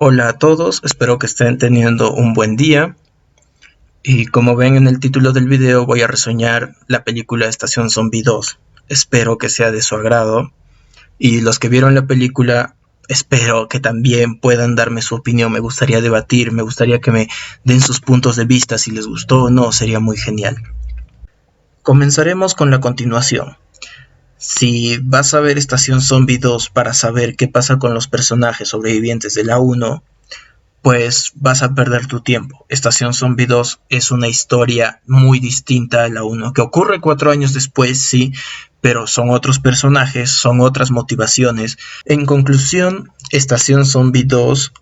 Hola a todos, espero que estén teniendo un buen día. Y como ven en el título del video, voy a reseñar la película Estación Zombie 2. Espero que sea de su agrado. Y los que vieron la película, espero que también puedan darme su opinión. Me gustaría debatir, me gustaría que me den sus puntos de vista. Si les gustó o no, sería muy genial. Comenzaremos con la continuación. Si vas a ver Estación Zombie 2 para saber qué pasa con los personajes sobrevivientes de la 1, pues vas a perder tu tiempo. Estación Zombie 2 es una historia muy distinta a la 1, que ocurre 4 años después, sí, pero son otros personajes, son otras motivaciones. En conclusión, Estación Zombie 2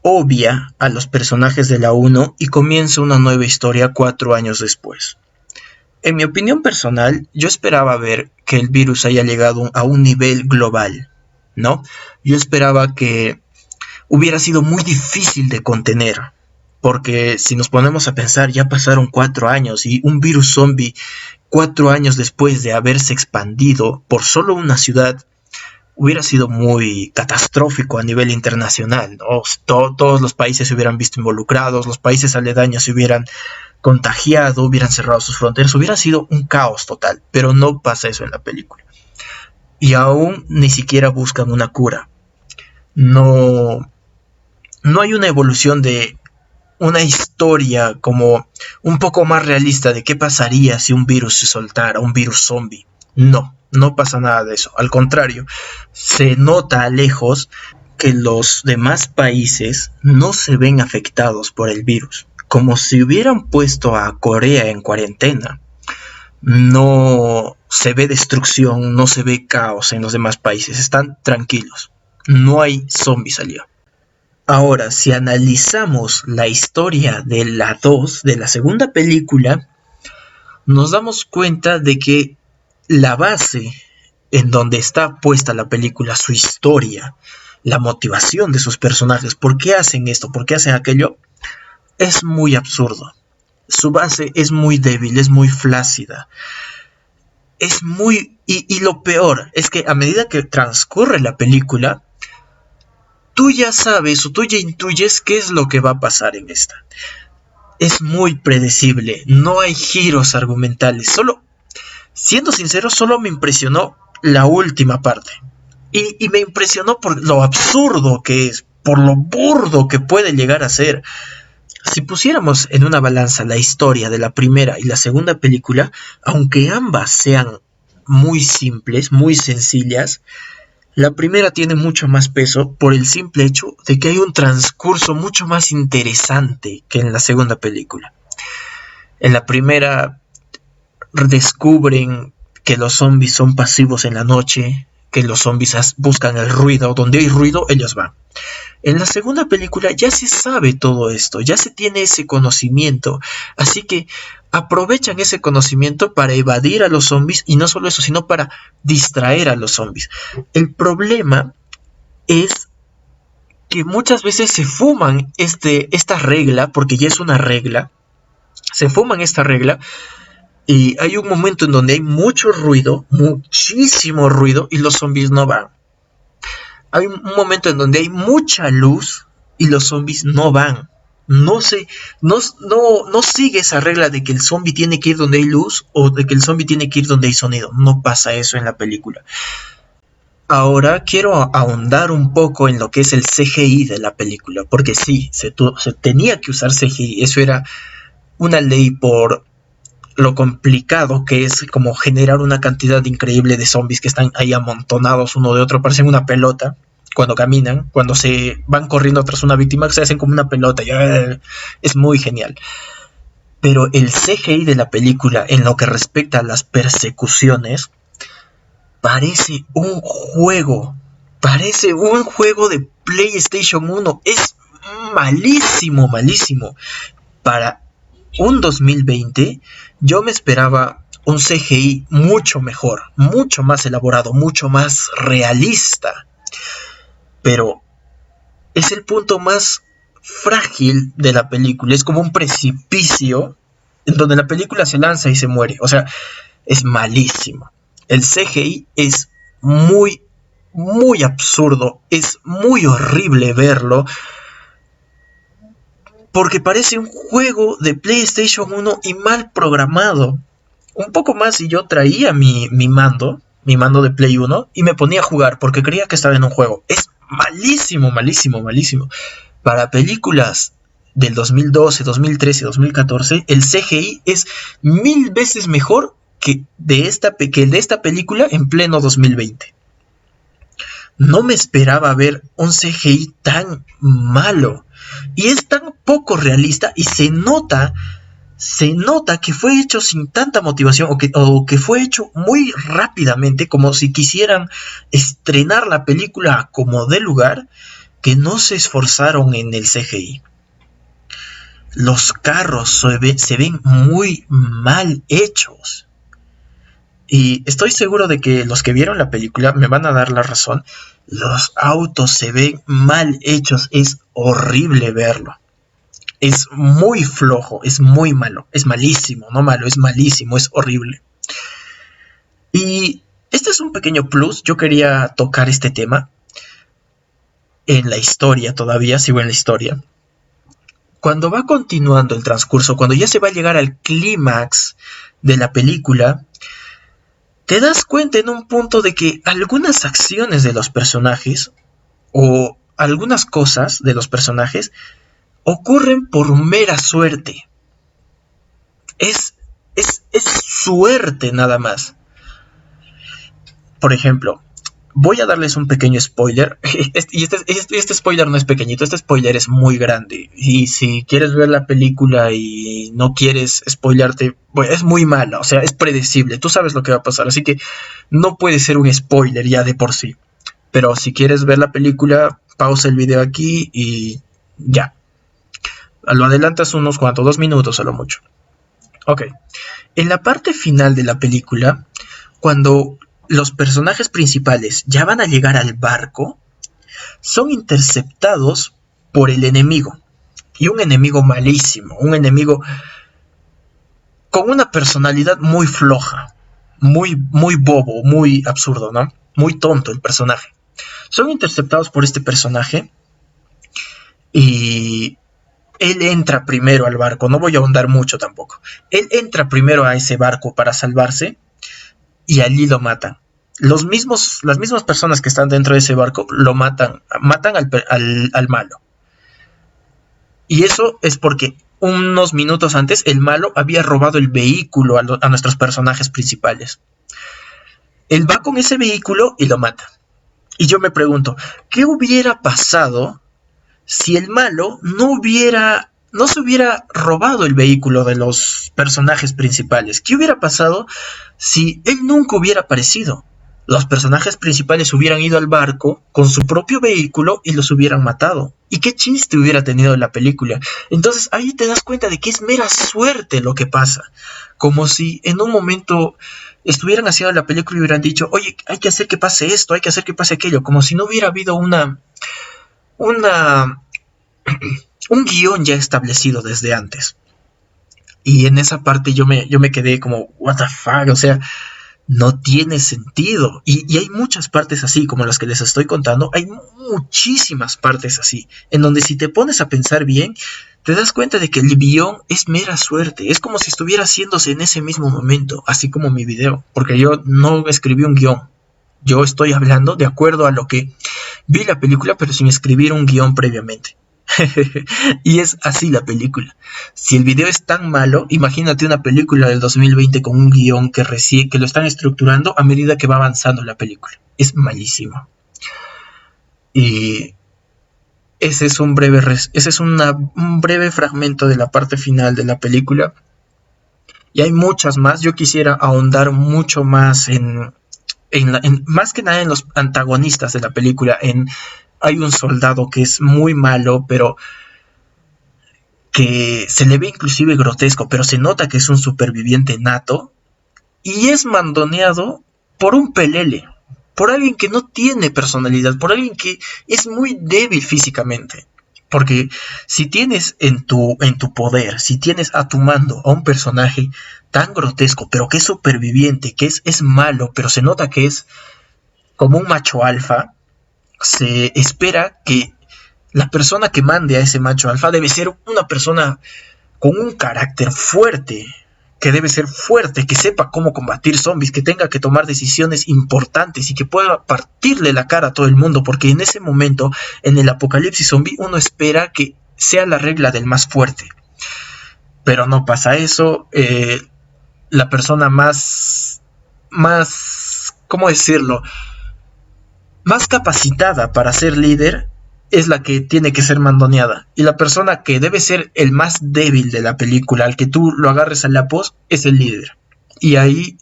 obvia a los personajes de la 1 y comienza una nueva historia 4 años después. En mi opinión personal, yo esperaba ver que el virus haya llegado a un nivel global, ¿no? Yo esperaba que hubiera sido muy difícil de contener, porque si nos ponemos a pensar, ya pasaron 4 años y un virus zombie 4 años después de haberse expandido por solo una ciudad, hubiera sido muy catastrófico a nivel internacional, ¿no? Todos los países se hubieran visto involucrados, los países aledaños se hubieran contagiado, hubieran cerrado sus fronteras, hubiera sido un caos total, pero no pasa eso en la película. Y aún ni siquiera buscan una cura. No, no hay una evolución de una historia como un poco más realista de qué pasaría si un virus se soltara, un virus zombie. No, no pasa nada de eso. Al contrario, se nota a lejos que los demás países no se ven afectados por el virus. Como si hubieran puesto a Corea en cuarentena. No se ve destrucción, no se ve caos en los demás países. Están tranquilos. No hay zombies allá. Ahora, si analizamos la historia de la 2, de la segunda película, nos damos cuenta de que la base en donde está puesta la película, su historia, la motivación de sus personajes, por qué hacen esto, por qué hacen aquello, es muy absurdo. Su base es muy débil, es muy flácida. Es muy... Y lo peor es que a medida que transcurre la película, tú ya sabes o tú ya intuyes qué es lo que va a pasar en esta. Es muy predecible, no hay giros argumentales. Solo, siendo sincero, solo me impresionó la última parte. Y me impresionó por lo absurdo que es, por lo burdo que puede llegar a ser. Si pusiéramos en una balanza la historia de la primera y la segunda película, aunque ambas sean muy simples, muy sencillas, la primera tiene mucho más peso por el simple hecho de que hay un transcurso mucho más interesante que en la segunda película. En la primera descubren que los zombies son pasivos en la noche, que los zombies buscan el ruido, donde hay ruido ellos van. En la segunda película ya se sabe todo esto, ya se tiene ese conocimiento, así que aprovechan ese conocimiento para evadir a los zombies y no solo eso, sino para distraer a los zombies. El problema es que muchas veces se fuman esta regla, porque ya es una regla, se fuman esta regla y hay un momento en donde hay mucho ruido, muchísimo ruido y los zombies no van. Hay un momento en donde hay mucha luz y los zombies no van. No sigue esa regla de que el zombie tiene que ir donde hay luz o de que el zombie tiene que ir donde hay sonido. No pasa eso en la película. Ahora quiero ahondar un poco en lo que es el CGI de la película, porque sí, se tenía que usar CGI. Eso era una ley por lo complicado que es como generar una cantidad increíble de zombies que están ahí amontonados uno de otro, parecen una pelota cuando caminan, cuando se van corriendo tras una víctima, que se hacen como una pelota, y es muy genial. Pero el CGI de la película en lo que respecta a las persecuciones parece un juego de PlayStation 1, es malísimo, malísimo. Para un 2020 yo me esperaba un CGI mucho mejor, mucho más elaborado, mucho más realista. Pero es el punto más frágil de la película, es como un precipicio en donde la película se lanza y se muere. O sea, es malísimo. El CGI es muy, muy absurdo, es muy horrible verlo. porque parece un juego de PlayStation 1 y mal programado. Un poco más si yo traía mi mando de Play 1 y me ponía a jugar porque creía que estaba en un juego. Es malísimo, malísimo, malísimo. Para películas del 2012, 2013, 2014, el CGI es 1000 veces mejor que de esta película en pleno 2020. No me esperaba ver un CGI tan malo y es tan poco realista y se nota que fue hecho sin tanta motivación o que fue hecho muy rápidamente, como si quisieran estrenar la película como de lugar, que no se esforzaron en el CGI. Los carros se ven muy mal hechos. Y estoy seguro de que los que vieron la película me van a dar la razón. Los autos se ven mal hechos, es horrible verlo. Es muy flojo, es muy malo, es malísimo, no malo, es malísimo, es horrible. Y este es un pequeño plus, yo quería tocar este tema en la historia todavía, sigo en la historia. Cuando va continuando el transcurso, cuando ya se va a llegar al clímax de la película, te das cuenta en un punto de que algunas acciones de los personajes o algunas cosas de los personajes ocurren por mera suerte. Es suerte nada más. Por ejemplo, voy a darles un pequeño spoiler. Este spoiler no es pequeñito, este spoiler es muy grande. Y si quieres ver la película y no quieres spoilearte, bueno, es muy mala, o sea, es predecible. Tú sabes lo que va a pasar, así que no puede ser un spoiler ya de por sí. Pero si quieres ver la película, pausa el video aquí y ya. Lo adelantas unos cuantos, 2 minutos a lo mucho. Ok. En la parte final de la película, cuando los personajes principales ya van a llegar al barco, son interceptados por el enemigo. Y un enemigo malísimo, un enemigo con una personalidad muy floja, muy bobo, muy absurdo, ¿no? Muy tonto el personaje. Son interceptados por este personaje y él entra primero al barco, no voy a ahondar mucho tampoco. Él entra primero a ese barco para salvarse y allí lo matan. Las mismas personas que están dentro de ese barco lo matan al malo. Y eso es porque unos minutos antes el malo había robado el vehículo a nuestros personajes principales. Él va con ese vehículo y lo mata. Y yo me pregunto, ¿qué hubiera pasado si el malo no se hubiera robado el vehículo de los personajes principales? ¿Qué hubiera pasado si él nunca hubiera aparecido? Los personajes principales hubieran ido al barco con su propio vehículo y los hubieran matado. ¿Y qué chiste hubiera tenido la película? Entonces ahí te das cuenta de que es mera suerte lo que pasa. Como si en un momento estuvieran haciendo la película y hubieran dicho, oye, hay que hacer que pase esto, hay que hacer que pase aquello. Como si no hubiera habido un guión ya establecido desde antes. Y en esa parte yo me quedé como, what the fuck, o sea, no tiene sentido. Y hay muchas partes así, como las que les estoy contando, hay muchísimas partes así, en donde si te pones a pensar bien, te das cuenta de que el guión es mera suerte. Es como si estuviera haciéndose en ese mismo momento, así como mi video, porque yo no escribí un guión. Yo estoy hablando de acuerdo a lo que vi la película, pero sin escribir un guión previamente. Y es así la película. Si el video es tan malo, imagínate una película del 2020 con un guión que lo están estructurando a medida que va avanzando la película. Es malísimo. Y ese es un breve fragmento de la parte final de la película. Y hay muchas más. Yo quisiera ahondar mucho más más que nada en los antagonistas de la película. Hay un soldado que es muy malo, pero que se le ve inclusive grotesco, pero se nota que es un superviviente nato y es mandoneado por un pelele, por alguien que no tiene personalidad, por alguien que es muy débil físicamente. Porque si tienes en tu poder, si tienes a tu mando a un personaje tan grotesco, pero que es superviviente, que es malo, pero se nota que es como un macho alfa, se espera que La persona que mande a ese macho alfa debe ser una persona con un carácter fuerte, que debe ser fuerte, que sepa cómo combatir zombies, que tenga que tomar decisiones importantes y que pueda partirle la cara a todo el mundo, porque en ese momento, en el apocalipsis zombie, uno espera que sea la regla del más fuerte. Pero no pasa eso. La persona ¿cómo decirlo? Más capacitada para ser líder es la que tiene que ser mandoneada. Y la persona que debe ser el más débil de la película, al que tú lo agarres a la pos, es el líder. Y ahí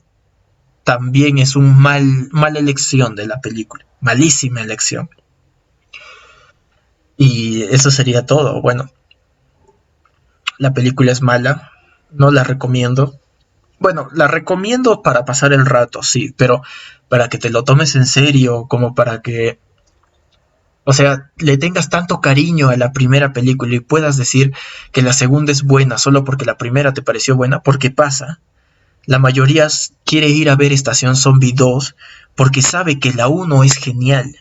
también es mala elección de la película. Malísima elección. Y eso sería todo. Bueno, la película es mala. No la recomiendo. Bueno, la recomiendo para pasar el rato, sí, pero para que te lo tomes en serio, como para que, o sea, le tengas tanto cariño a la primera película y puedas decir que la segunda es buena solo porque la primera te pareció buena, porque pasa. La mayoría quiere ir a ver Estación Zombie 2 porque sabe que la 1 es genial.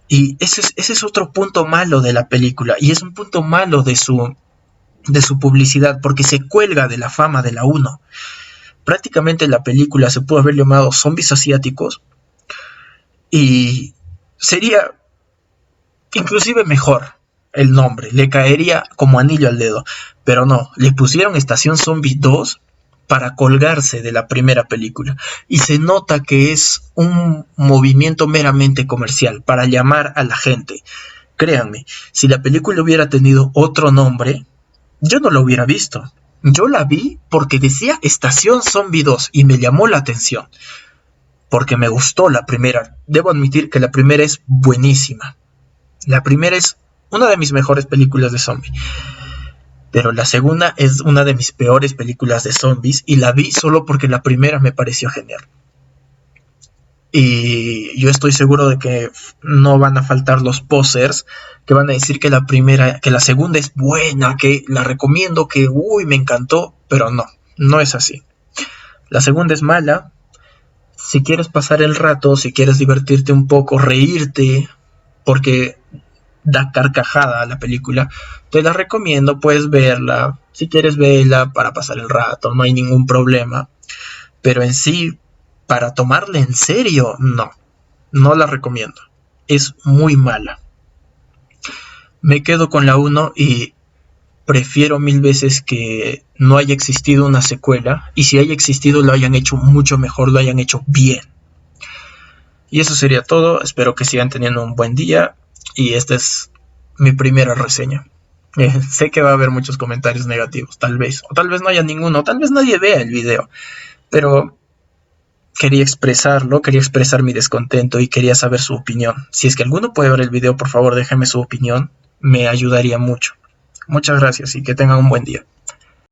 Y ese es otro punto malo de la película, y es un punto malo de su publicidad, porque se cuelga de la fama de la 1. Prácticamente la película se pudo haber llamado Zombies Asiáticos y sería inclusive mejor el nombre, le caería como anillo al dedo, pero no, le pusieron Estación Zombie 2 para colgarse de la primera película, y se nota que es un movimiento meramente comercial para llamar a la gente. Créanme, si la película hubiera tenido otro nombre, yo no lo hubiera visto. Yo la vi porque decía Estación Zombie 2 y me llamó la atención, porque me gustó la primera. Debo admitir que la primera es buenísima. La primera es una de mis mejores películas de zombie. Pero la segunda es una de mis peores películas de zombies y la vi solo porque la primera me pareció genial. Y yo estoy seguro de que no van a faltar los posers que van a decir que la segunda es buena, que la recomiendo, que uy, me encantó, pero no, no es así. La segunda es mala. Si quieres pasar el rato, si quieres divertirte un poco, reírte, porque da carcajada a la película, te la recomiendo, puedes verla, si quieres verla para pasar el rato, no hay ningún problema, pero en sí, para tomarla en serio, no la recomiendo, es muy mala. Me quedo con la 1 y prefiero mil veces que no haya existido una secuela, y si haya existido lo hayan hecho mucho mejor, lo hayan hecho bien. Y eso sería todo, espero que sigan teniendo un buen día, y esta es mi primera reseña. Sé que va a haber muchos comentarios negativos, tal vez, o tal vez no haya ninguno, tal vez nadie vea el video, pero quería expresarlo, quería expresar mi descontento y quería saber su opinión. Si es que alguno puede ver el video, por favor déjeme su opinión, me ayudaría mucho. Muchas gracias y que tengan un buen día.